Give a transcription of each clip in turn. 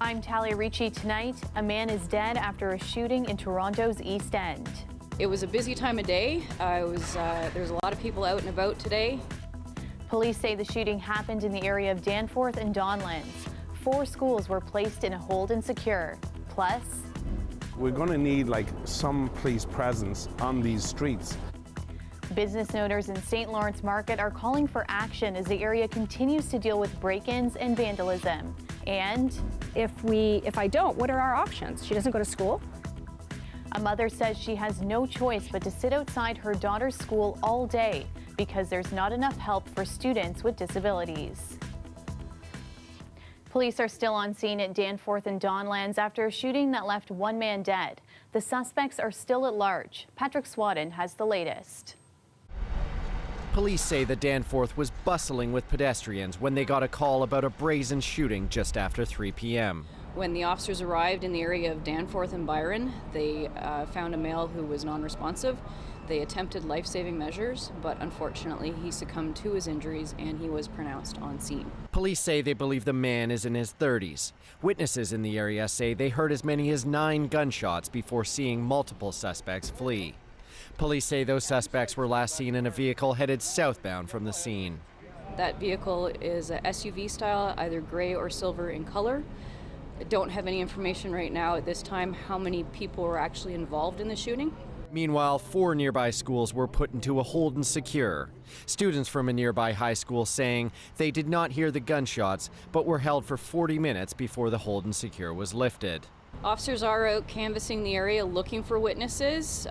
I'm Talia Ricci. Tonight, a man is dead after a shooting in Toronto's East End. It was a busy time of day. There's a lot of people out and about today. Police say the shooting happened in the area of Danforth and Donlands. 4 schools were placed in a hold and secure. Plus, we're going to need some police presence on these streets. Business owners in St. Lawrence Market are calling for action as the area continues to deal with break-ins and vandalism. And if I don't, what are our options? She doesn't go to school. A mother says she has no choice but to sit outside her daughter's school all day because there's not enough help for students with disabilities. Police are still on scene at Danforth and Donlands after a shooting that left 1 man dead. The suspects are still at large. Patrick Swadden has the latest. Police say that Danforth was bustling with pedestrians when they got a call about a brazen shooting just after 3 p.m. When the officers arrived in the area of Danforth and Byron, they found a male who was non-responsive. They attempted life-saving measures, but unfortunately he succumbed to his injuries and he was pronounced on scene. Police say they believe the man is in his 30s. Witnesses in the area say they heard as many as 9 gunshots before seeing multiple suspects flee. Police say those suspects were last seen in a vehicle headed southbound from the scene. That vehicle is a SUV style, either gray or silver in color. I don't have any information right now at this time how many people were actually involved in the shooting. Meanwhile, 4 nearby schools were put into a hold and secure. Students from a nearby high school saying they did not hear the gunshots, but were held for 40 minutes before the hold and secure was lifted. Officers are out canvassing the area looking for witnesses.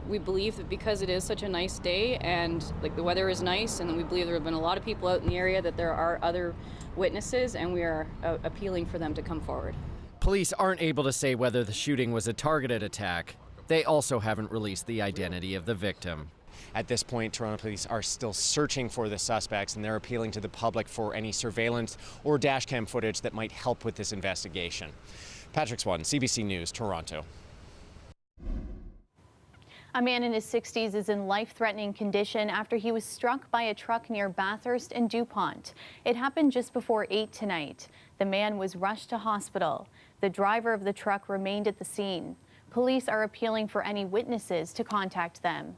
We believe that because it is such a nice day and the weather is nice, and we believe there have been a lot of people out in the area, that there are other witnesses, and we are appealing for them to come forward. Police aren't able to say whether the shooting was a targeted attack. They also haven't released the identity of the victim. At this point, Toronto police are still searching for the suspects, and they're appealing to the public for any surveillance or dashcam footage that might help with this investigation. Patrick Swan, CBC News, Toronto. A man in his 60s is in life-threatening condition after he was struck by a truck near Bathurst and DuPont. It happened just before 8 tonight. The man was rushed to hospital. The driver of the truck remained at the scene. Police are appealing for any witnesses to contact them.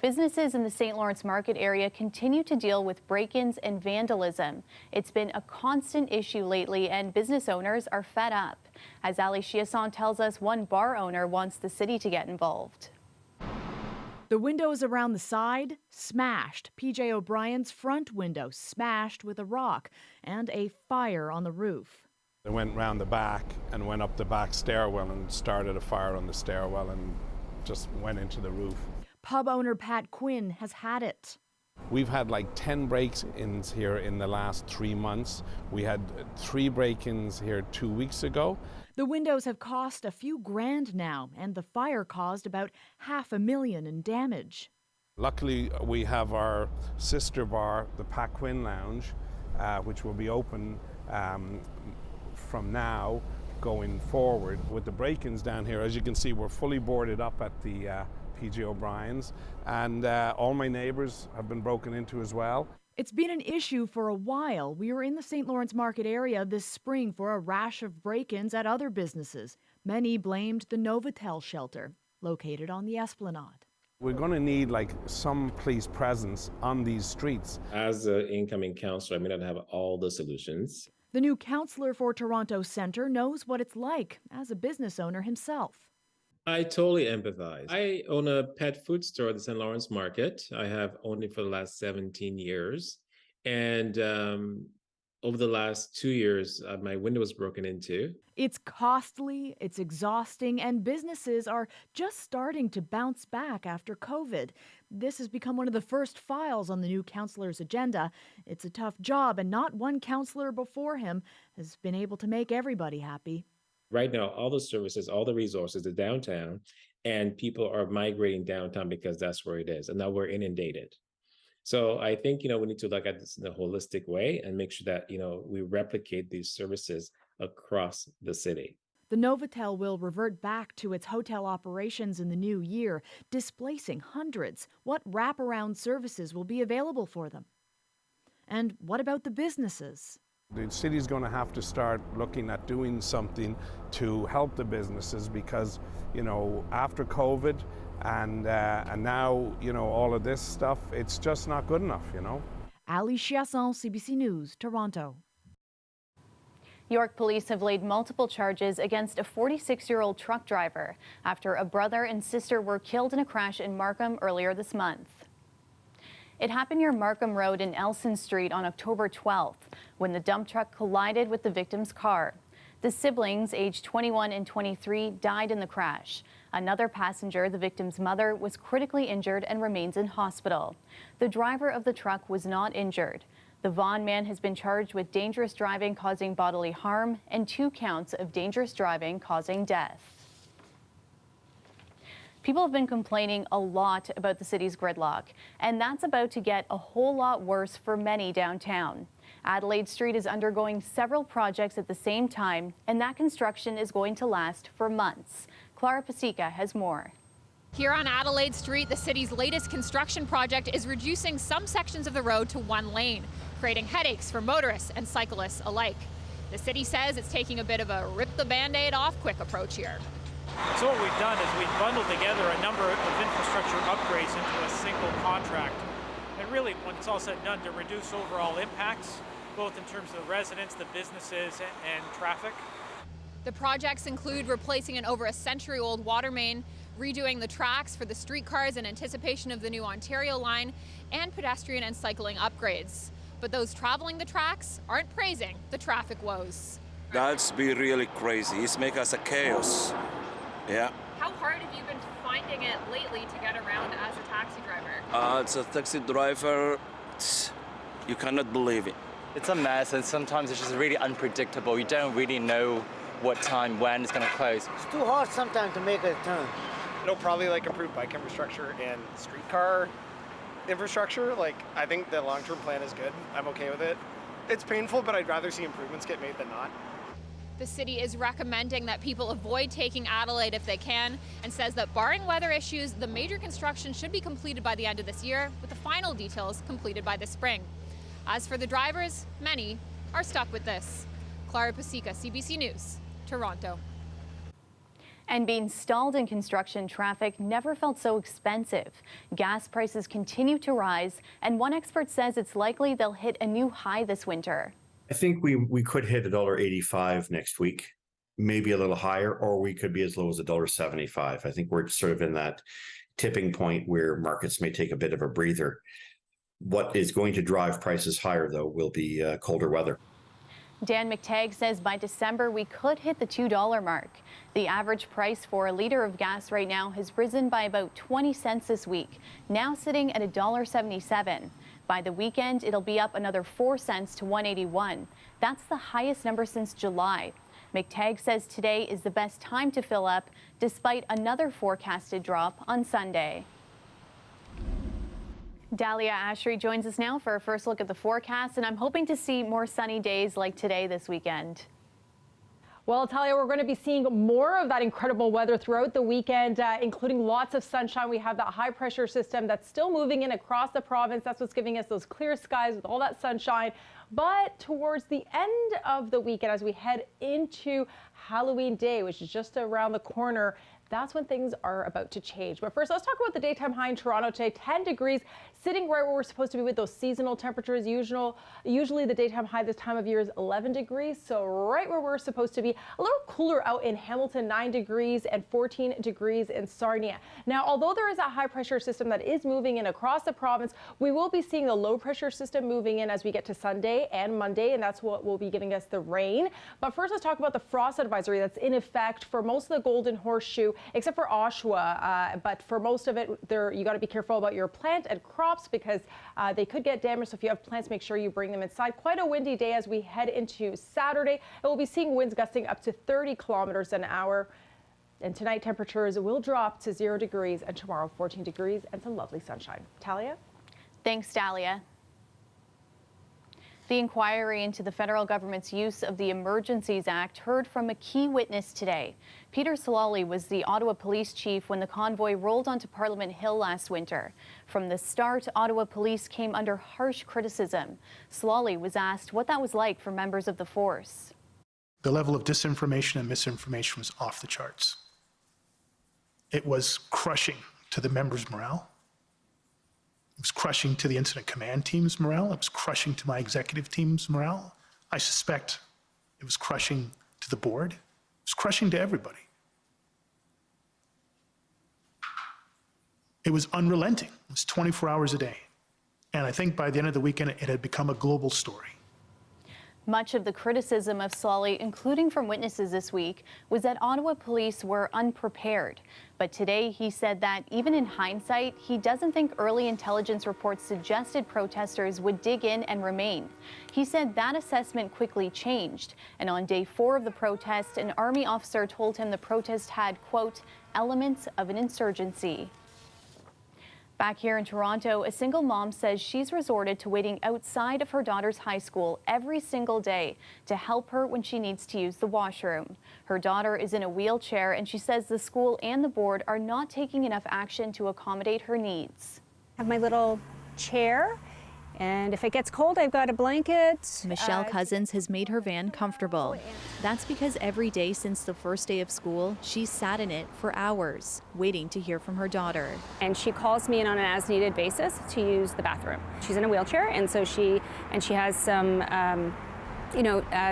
Businesses in the St. Lawrence Market area continue to deal with break-ins and vandalism. It's been a constant issue lately, and business owners are fed up. As Ali Chiasson tells us, one bar owner wants the city to get involved. The windows around the side smashed. PJ O'Brien's front window smashed with a rock, and a fire on the roof. They went round the back and went up the back stairwell and started a fire on the stairwell and just went into the roof. Pub owner Pat Quinn has had it. We've had 10 break-ins here in the last 3 months. We had 3 break-ins here 2 weeks ago. The windows have cost a few grand now, and the fire caused about $500,000 in damage. Luckily, we have our sister bar, the Pat Quinn Lounge, which will be open from now going forward. With the break-ins down here, as you can see, we're fully boarded up at the PJ O'Brien's, and all my neighbours have been broken into as well. It's been an issue for a while. We were in the St. Lawrence Market area this spring for a rash of break-ins at other businesses. Many blamed the Novotel shelter, located on the Esplanade. We're going to need some police presence on these streets. As an incoming councillor, I may not have all the solutions. The new councillor for Toronto Centre knows what it's like as a business owner himself. I totally empathize. I own a pet food store at the St. Lawrence Market. I have owned it for the last 17 years. And over the last 2 years, my window was broken into. It's costly, it's exhausting, and businesses are just starting to bounce back after COVID. This has become one of the first files on the new councillor's agenda. It's a tough job, and not one councillor before him has been able to make everybody happy. Right now, all the services, all the resources are downtown, and people are migrating downtown because that's where it is. And now we're inundated. So I think, we need to look at this in a holistic way and make sure that, we replicate these services across the city. The Novotel will revert back to its hotel operations in the new year, displacing hundreds. What wraparound services will be available for them? And what about the businesses? The city's going to have to start looking at doing something to help the businesses because, you know, after COVID and now, you know, all of this stuff, it's just not good enough, you know. Ali Chiasson, CBC News, Toronto. York police have laid multiple charges against a 46-year-old truck driver after a brother and sister were killed in a crash in Markham earlier this month. It happened near Markham Road and Elson Street on October 12th when the dump truck collided with the victim's car. The siblings, aged 21 and 23, died in the crash. Another passenger, the victim's mother, was critically injured and remains in hospital. The driver of the truck was not injured. The Vaughan man has been charged with dangerous driving causing bodily harm and 2 counts of dangerous driving causing death. People have been complaining a lot about the city's gridlock, and that's about to get a whole lot worse for many downtown. Adelaide Street is undergoing several projects at the same time, and that construction is going to last for months. Clara Pasica has more. Here on Adelaide Street, the city's latest construction project is reducing some sections of the road to 1 lane, creating headaches for motorists and cyclists alike. The city says it's taking a bit of a rip the Band-Aid off quick approach here. So what we've done is we've bundled together a number of infrastructure upgrades into a single contract. And really, when it's all said and done, to reduce overall impacts, both in terms of the residents, the businesses, and traffic. The projects include replacing an over a century-old water main, redoing the tracks for the streetcars in anticipation of the new Ontario line, and pedestrian and cycling upgrades. But those traveling the tracks aren't praising the traffic woes. That's be really crazy. It's make us a chaos. Yeah. How hard have you been finding it lately to get around as a taxi driver? As a taxi driver, you cannot believe it. It's a mess, and sometimes it's just really unpredictable. You don't really know what time, when it's going to close. It's too hard sometimes to make a turn. It'll probably improve bike infrastructure and streetcar infrastructure. I think the long-term plan is good. I'm okay with it. It's painful, but I'd rather see improvements get made than not. The city is recommending that people avoid taking Adelaide if they can, and says that barring weather issues, the major construction should be completed by the end of this year, with the final details completed by the spring. As for the drivers, many are stuck with this. Clara Pasica, CBC News, Toronto. And being stalled in construction traffic never felt so expensive. Gas prices continue to rise, and one expert says it's likely they'll hit a new high this winter. I think we could hit $1.85 next week, maybe a little higher, or we could be as low as $1.75. I think we're sort of in that tipping point where markets may take a bit of a breather. What is going to drive prices higher, though, will be colder weather. Dan McTagg says by December we could hit the $2 mark. The average price for a liter of gas right now has risen by about 20 cents this week, now sitting at $1.77. By the weekend, it'll be up another 4 cents to $1.81. That's the highest number since July. McTagg says today is the best time to fill up, despite another forecasted drop on Sunday. Dahlia Ashry joins us now for a first look at the forecast, and I'm hoping to see more sunny days like today this weekend. Well, Talia, we're going to be seeing more of that incredible weather throughout the weekend, including lots of sunshine. We have that high pressure system that's still moving in across the province. That's what's giving us those clear skies with all that sunshine. But towards the end of the weekend, as we head into Halloween Day, which is just around the corner, that's when things are about to change. But first, let's talk about the daytime high in Toronto today, 10 degrees, sitting right where we're supposed to be with those seasonal temperatures. Usually the daytime high this time of year is 11 degrees, so right where we're supposed to be. A little cooler out in Hamilton, 9 degrees, and 14 degrees in Sarnia. Now, although there is a high pressure system that is moving in across the province, we will be seeing the low pressure system moving in as we get to Sunday and Monday, and that's what will be giving us the rain. But first, let's talk about the frost advisory that's in effect for most of the Golden Horseshoe, except for Oshawa. But for most of it, you got to be careful about your plant and crops because they could get damaged. So if you have plants, make sure you bring them inside. Quite a windy day as we head into Saturday. And we'll be seeing winds gusting up to 30 kilometers an hour. And tonight, temperatures will drop to 0 degrees, and tomorrow 14 degrees and some lovely sunshine. Talia? Thanks, Dahlia. The inquiry into the federal government's use of the Emergencies Act heard from a key witness today. Peter Solali was the Ottawa police chief when the convoy rolled onto Parliament Hill last winter. From the start, Ottawa police came under harsh criticism. Solali was asked what that was like for members of the force. The level of disinformation and misinformation was off the charts. It was crushing to the members' morale. It was crushing to the incident command team's morale. It was crushing to my executive team's morale. I suspect it was crushing to the board. It was crushing to everybody. It was unrelenting. It was 24 hours a day. And I think by the end of the weekend, it had become a global story. Much of the criticism of Solali, including from witnesses this week, was that Ottawa police were unprepared. But today he said that even in hindsight, he doesn't think early intelligence reports suggested protesters would dig in and remain. He said that assessment quickly changed. And on day 4 of the protest, an Army officer told him the protest had, quote, elements of an insurgency. Back here in Toronto, a single mom says she's resorted to waiting outside of her daughter's high school every single day to help her when she needs to use the washroom. Her daughter is in a wheelchair, and she says the school and the board are not taking enough action to accommodate her needs. I have my little chair, and if it gets cold, I've got a blanket. Michelle Cousins has made her van comfortable. That's because every day since the first day of school, she's sat in it for hours, waiting to hear from her daughter. And she calls me in on an as-needed basis to use the bathroom. She's in a wheelchair, and so she has some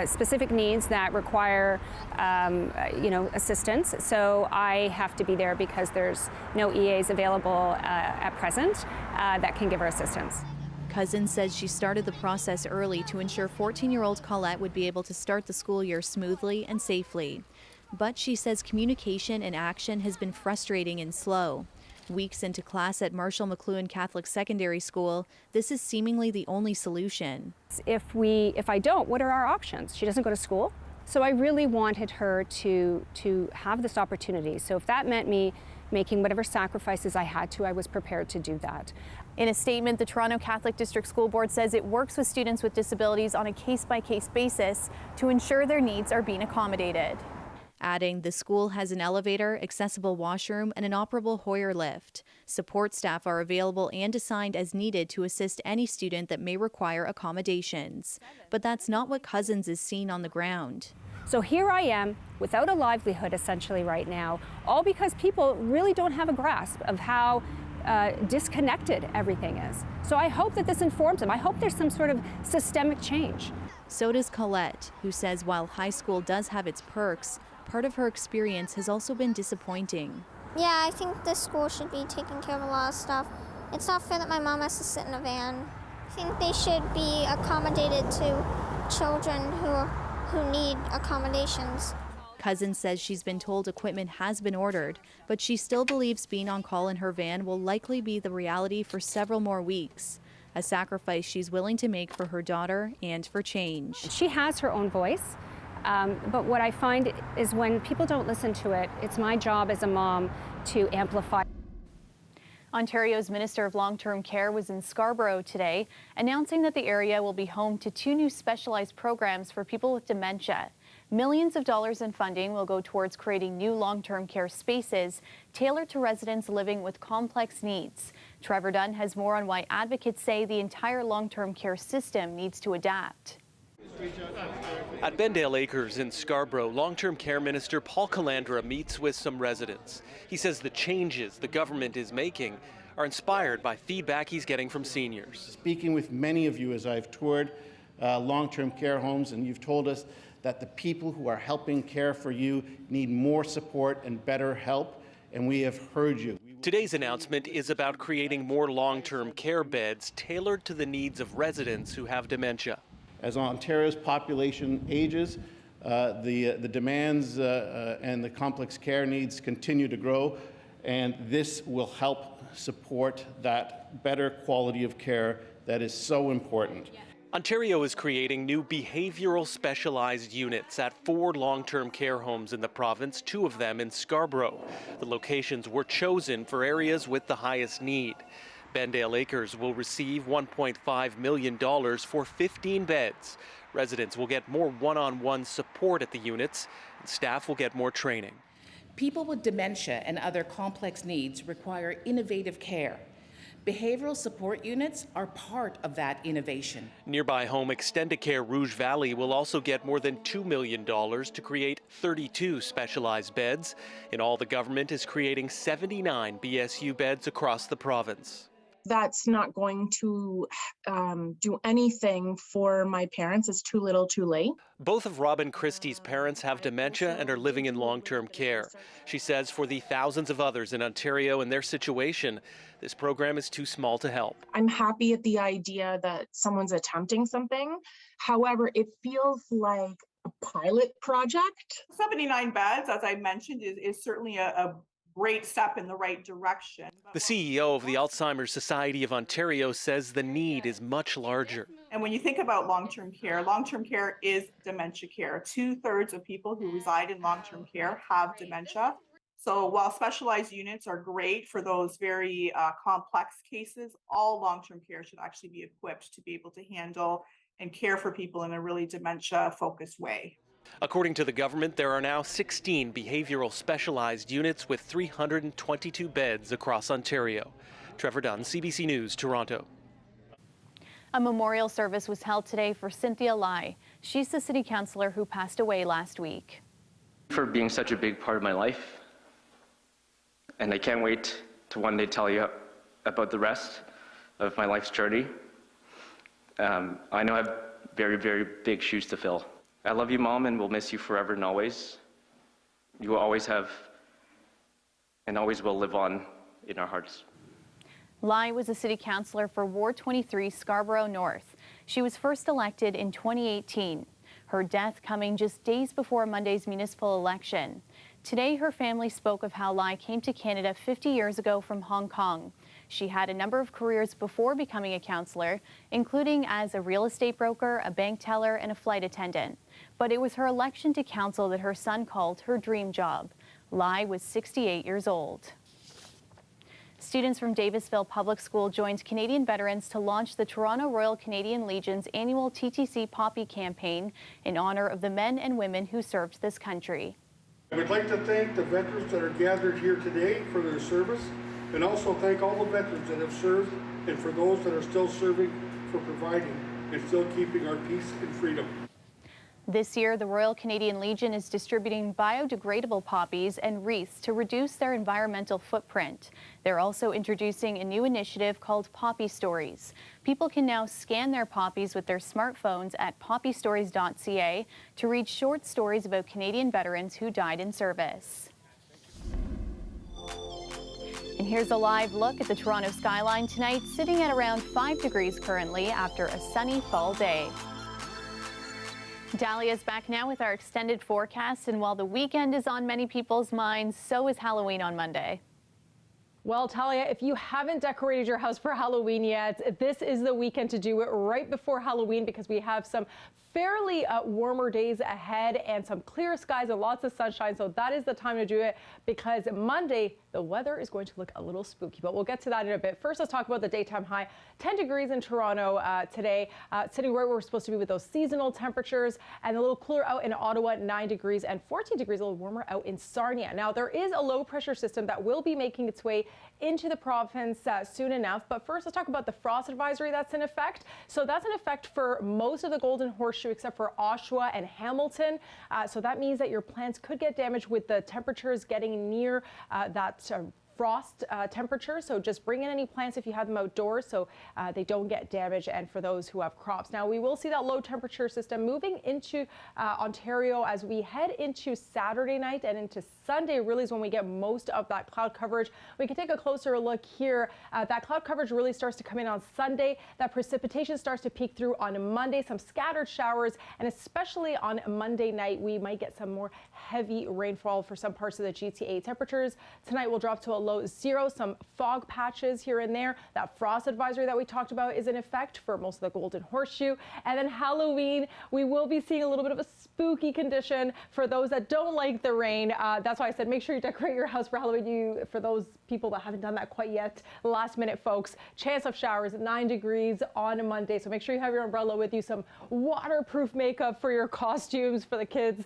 specific needs that require, assistance. So I have to be there because there's no EAs available at present that can give her assistance. Cousins says she started the process early to ensure 14-year-old Colette would be able to start the school year smoothly and safely. But she says communication and action has been frustrating and slow. Weeks into class at Marshall McLuhan Catholic Secondary School, this is seemingly the only solution. If I don't, what are our options? She doesn't go to school. So I really wanted her to have this opportunity. So if that meant me making whatever sacrifices I had to, I was prepared to do that. In a statement, the Toronto Catholic District School Board says it works with students with disabilities on a case-by-case basis to ensure their needs are being accommodated. Adding, the school has an elevator, accessible washroom, and an operable Hoyer lift. Support staff are available and assigned as needed to assist any student that may require accommodations. But that's not what Cousins is seeing on the ground. So here I am without a livelihood essentially right now, all because people really don't have a grasp of how disconnected everything is. So I hope that this informs them. I hope there's some sort of systemic change. So does Colette, who says while high school does have its perks, part of her experience has also been disappointing. Yeah, I think the school should be taking care of a lot of stuff. It's not fair that my mom has to sit in a van. I think they should be accommodated to children who need accommodations. Cousins says she's been told equipment has been ordered, but she still believes being on call in her van will likely be the reality for several more weeks, a sacrifice she's willing to make for her daughter and for change. She has her own voice, but what I find is when people don't listen to it, it's my job as a mom to amplify. Ontario's Minister of Long-Term Care was in Scarborough today, announcing that the area will be home to 2 new specialized programs for people with dementia. Millions of dollars in funding will go towards creating new long-term care spaces tailored to residents living with complex needs. Trevor Dunn has more on why advocates say the entire long-term care system needs to adapt. At Bendale Acres in Scarborough, long-term care minister Paul Calandra meets with some residents. He says the changes the government is making are inspired by feedback he's getting from seniors. Speaking with many of you as I've toured long-term care homes, and you've told us that the people who are helping care for you need more support and better help, and we have heard you. Today's announcement is about creating more long-term care beds tailored to the needs of residents who have dementia. As Ontario's population ages, the demands and the complex care needs continue to grow, and this will help support that better quality of care that is so important. Ontario is creating new behavioral specialized units at 4 long-term care homes in the province, 2 of them in Scarborough. The locations were chosen for areas with the highest need. Bendale Acres will receive $1.5 million for 15 beds. Residents will get more one-on-one support at the units, and staff will get more training. People with dementia and other complex needs require innovative care. Behavioral support units are part of that innovation. Nearby home Extendicare Rouge Valley will also get more than $2 million to create 32 specialized beds. In all, the government is creating 79 BSU beds across the province. That's not going to do anything for my parents. It's too little too late. Both of Robin Christie's parents have dementia and are living in long-term care. She says for the thousands of others in Ontario in their situation, this program is too small to help. I'm happy at the idea that someone's attempting something. However, it feels like a pilot project. 79 beds, as I mentioned, is certainly a great step in the right direction. The CEO of the Alzheimer's Society of Ontario says the need is much larger. And when you think about long-term care is dementia care. 2/3 of people who reside in long-term care have dementia. So while specialized units are great for those very complex cases, all long-term care should actually be equipped to be able to handle and care for people in a really dementia-focused way. According to the government, there are now 16 behavioral specialized units with 322 beds across Ontario. Trevor Dunn, CBC News, Toronto. A memorial service was held today for Cynthia Lai. She's the city councillor who passed away last week. For being such a big part of my life. And I can't wait to one day tell you about the rest of my life's journey. I know I have very, very big shoes to fill. I love you, Mom, and will miss you forever and always. You will always have and always will live on in our hearts. Lai was a city councillor for Ward 23, Scarborough North. She was first elected in 2018. Her death coming just days before Monday's municipal election. Today, her family spoke of how Lai came to Canada 50 years ago from Hong Kong. She had a number of careers before becoming a councillor, including as a real estate broker, a bank teller, and a flight attendant. But it was her election to council that her son called her dream job. Lai was 68 years old. Students from Davisville Public School joined Canadian veterans to launch the Toronto Royal Canadian Legion's annual TTC Poppy campaign in honor of the men and women who served this country. I would like to thank the veterans that are gathered here today for their service, and also thank all the veterans that have served, and for those that are still serving, for providing and still keeping our peace and freedom. This year, the Royal Canadian Legion is distributing biodegradable poppies and wreaths to reduce their environmental footprint. They're also introducing a new initiative called Poppy Stories. People can now scan their poppies with their smartphones at poppystories.ca to read short stories about Canadian veterans who died in service. And here's a live look at the Toronto skyline tonight, sitting at around 5 degrees currently after a sunny fall day. Dahlia's back now with our extended forecast, and while the weekend is on many people's minds, so is Halloween on Monday. Well, Talia, if you haven't decorated your house for Halloween yet, this is the weekend to do it right before Halloween, because we have some fairly warmer days ahead and some clear skies and lots of sunshine. So that is the time to do it, because Monday, the weather is going to look a little spooky, but we'll get to that in a bit. First, let's talk about the daytime high. 10 degrees in Toronto today, sitting right where we're supposed to be with those seasonal temperatures, and a little cooler out in Ottawa, 9 degrees, and 14 degrees, a little warmer out in Sarnia. Now, there is a low pressure system that will be making its way into the province soon enough. But first, let's talk about the frost advisory that's in effect. So that's in effect for most of the Golden Horseshoe except for Oshawa and Hamilton. So that means that your plants could get damaged with the temperatures getting near that frost temperature. So just bring in any plants if you have them outdoors so they don't get damaged, and for those who have crops. Now, we will see that low temperature system moving into Ontario as we head into Saturday night and into Sunday. Really is when we get most of that cloud coverage. We can take a closer look here. That cloud coverage really starts to come in on Sunday. That precipitation starts to peek through on Monday, some scattered showers, and especially on Monday night, we might get some more heavy rainfall for some parts of the GTA. Temperatures tonight will drop to a below 0. Some fog patches here and there. That frost advisory that we talked about is in effect for most of the Golden Horseshoe. And then Halloween, we will be seeing a little bit of a spooky condition for those that don't like the rain. That's why I said make sure you decorate your house for Halloween. For those people that haven't done that quite yet, last minute folks, chance of showers at 9 degrees on Monday. So make sure you have your umbrella with you, some waterproof makeup for your costumes for the kids.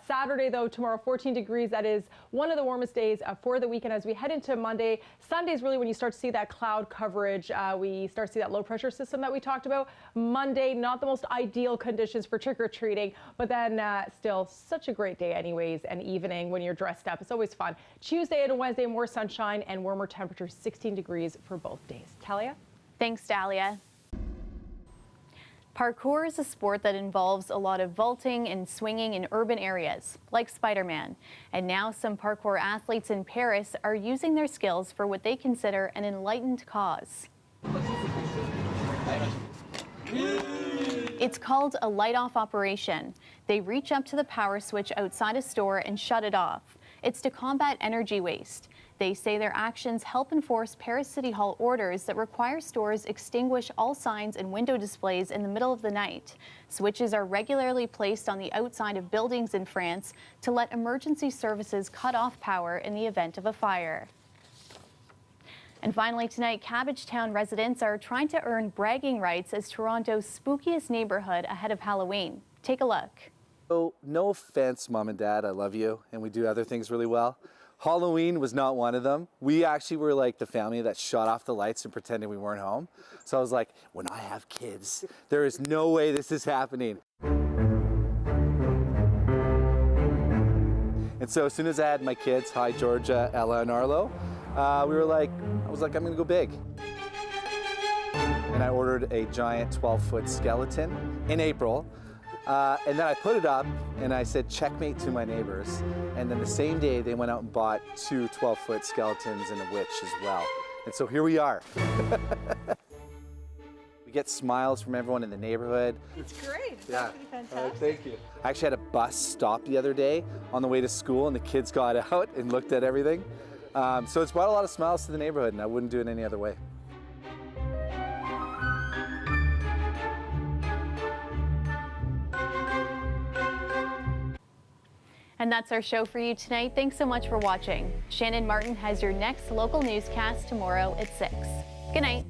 Saturday though, tomorrow 14 degrees. That is one of the warmest days for the weekend as we head into Monday. Sunday is really when you start to see that cloud coverage. We start to see that low pressure system that we talked about. Monday, not the most ideal conditions for trick-or-treating, but then still such a great day anyways, and evening when you're dressed up. It's always fun. Tuesday and Wednesday, more sunshine and warmer temperatures, 16 degrees for both days. Talia? Thanks, Dahlia. Parkour is a sport that involves a lot of vaulting and swinging in urban areas, like Spider-Man. And now some parkour athletes in Paris are using their skills for what they consider an enlightened cause. It's called a light-off operation. They reach up to the power switch outside a store and shut it off. It's to combat energy waste. They say their actions help enforce Paris City Hall orders that require stores extinguish all signs and window displays in the middle of the night. Switches are regularly placed on the outside of buildings in France to let emergency services cut off power in the event of a fire. And finally tonight, Cabbagetown residents are trying to earn bragging rights as Toronto's spookiest neighborhood ahead of Halloween. Take a look. So, no offense, Mom and Dad, I love you, and we do other things really well. Halloween was not one of them. We actually were like the family that shut off the lights and pretended we weren't home. So I was like, when I have kids, there is no way this is happening. And so as soon as I had my kids, hi Georgia, Ella, and Arlo, I was like, I'm gonna go big. And I ordered a giant 12-foot skeleton in April. And then I put it up and I said checkmate to my neighbors. And then the same day they went out and bought 2 12-foot skeletons and a witch as well. And so here we are. We get smiles from everyone in the neighborhood. It's great. It's Yeah. absolutely fantastic. Thank you. I actually had a bus stop the other day on the way to school and the kids got out and looked at everything. So it's brought a lot of smiles to the neighborhood and I wouldn't do it any other way. And that's our show for you tonight. Thanks so much for watching. Shannon Martin has your next local newscast tomorrow at 6. Good night.